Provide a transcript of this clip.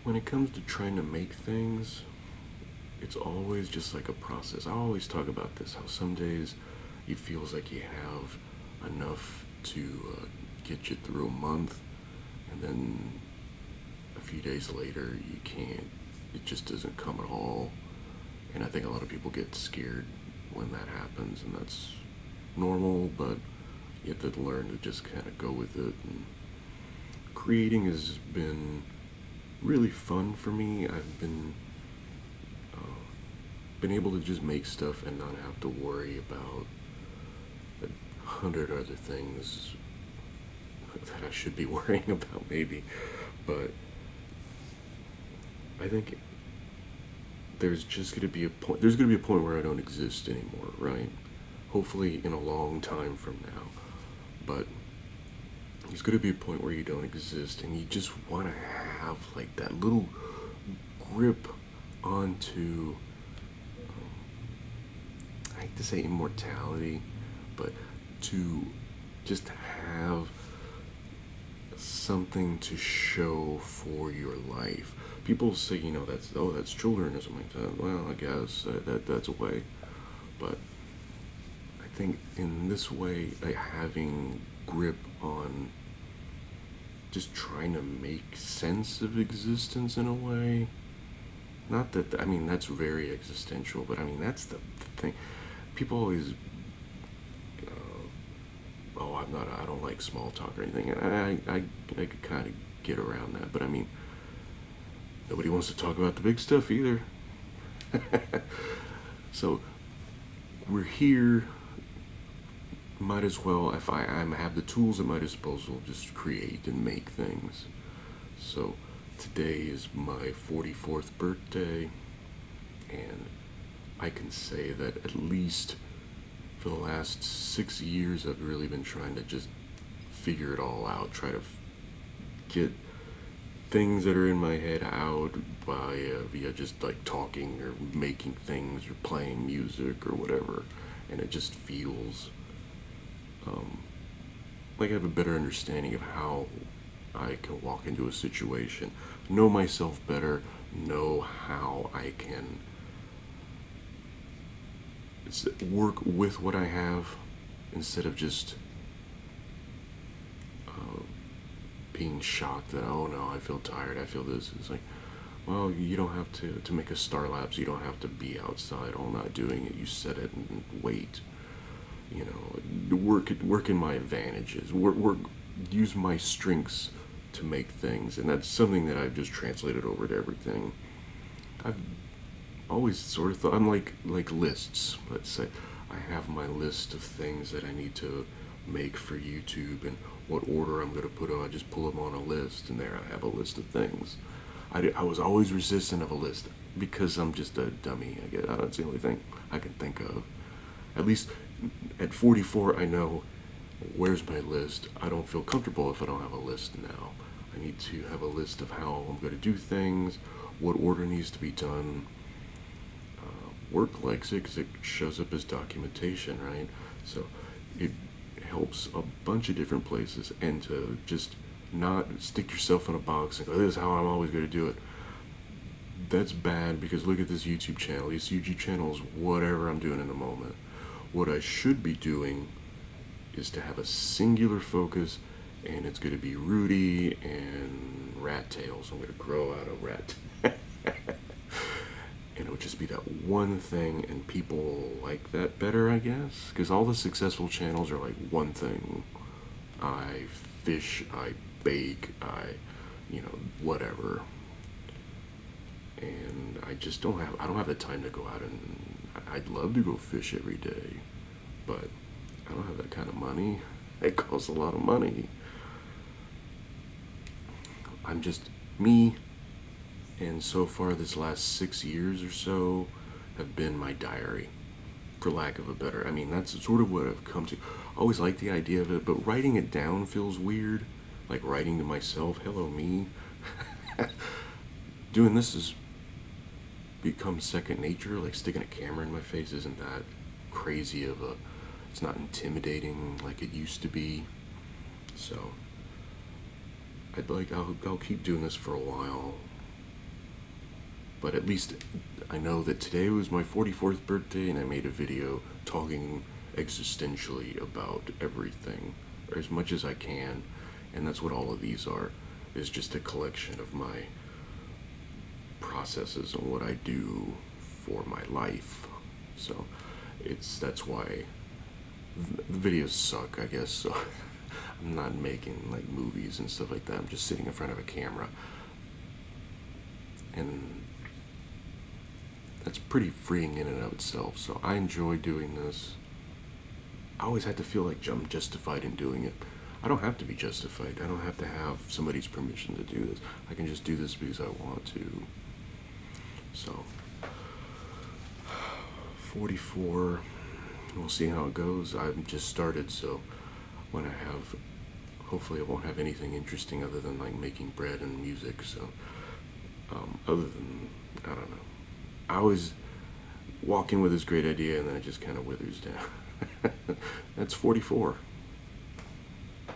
when it comes to trying to make things, it's always just like a process. I always talk about this, how some days it feels like you have enough to get you through a month, and then a few days later you can't. It just doesn't come at all. And I think a lot of people get scared when that happens, and that's normal, but you have to learn to just kind of go with it. And creating has been really fun for me. I've been able to just make stuff and not have to worry about 100 other things that I should be worrying about, maybe. But I think there's just going to be a point. There's going to be a point where I don't exist anymore, right? Hopefully, in a long time from now. But there's going to be a point where you don't exist, and you just want to have like that little grip onto. I hate to say immortality, but to just have something to show for your life. People say, that's childrenism. Like that. Well, I guess that's a way, but I think in this way, like having grip on just trying to make sense of existence in a way. Not that I mean that's very existential, but I mean that's the thing. People always, oh, I don't like small talk or anything. I could kind of get around that, but I mean, nobody wants to talk about the big stuff either. So we're here. Might as well, if I have the tools at my disposal, just create and make things. So today is my 44th birthday, and I can say that at least for the last 6 years, I've really been trying to just figure it all out, try to get things that are in my head out via just like talking or making things or playing music or whatever, and it just feels like I have a better understanding of how I can walk into a situation, know myself better, know how I can work with what I have instead of just being shocked that, oh no, I feel tired, I feel this. It's like, well, you don't have to make a star lapse, you don't have to be outside all night doing it. You set it and wait. Work in my advantages. Use my strengths to make things, and that's something that I've just translated over to everything. I've always sort of thought I'm like lists. Let's say I have my list of things that I need to make for YouTube and what order I'm going to put them. I just pull them on a list, and there I have a list of things. I was always resistant of a list because I'm just a dummy. I guess that's the only thing I can think of. At least at 44, I know where's my list. I don't feel comfortable if I don't have a list now. I need to have a list of how I'm going to do things, what order needs to be done. Work likes it because it shows up as documentation, right? So it helps a bunch of different places, and to just not stick yourself in a box and go, this is how I'm always going to do it. That's bad, because look at this YouTube channel. This YouTube channel is whatever I'm doing in the moment. What I should be doing is to have a singular focus, and it's going to be Rudy and rat tails. I'm going to grow out a rat. And it would just be that one thing, and people like that better, I guess, because all the successful channels are like one thing. I fish, I bake, whatever. And I don't have the time to go out, and I'd love to go fish every day, but I don't have that kind of money. It costs a lot of money. I'm just me. And so far, this last 6 years or so have been my diary, for lack of a better. I mean, that's sort of what I've come to. I always like the idea of it, but writing it down feels weird. Like writing to myself, hello me. Doing this has become second nature. Like sticking a camera in my face isn't that crazy of a. It's not intimidating like it used to be. So I'll keep doing this for a while. But at least I know that today was my 44th birthday, and I made a video talking existentially about everything, or as much as I can. And that's what all of these are, is just a collection of my processes and what I do for my life. So that's why the videos suck, I guess. So I'm not making like movies and stuff like that. I'm just sitting in front of a camera, and that's pretty freeing in and of itself. So I enjoy doing this. I always had to feel like I'm justified in doing it. I don't have to be justified. I don't have to have somebody's permission to do this. I can just do this because I want to. So 44, we'll see how it goes. I've just started, so when hopefully I won't have anything interesting other than like making bread and music. So other than, I don't know, I always walk in with this great idea and then it just kind of withers down. That's 44.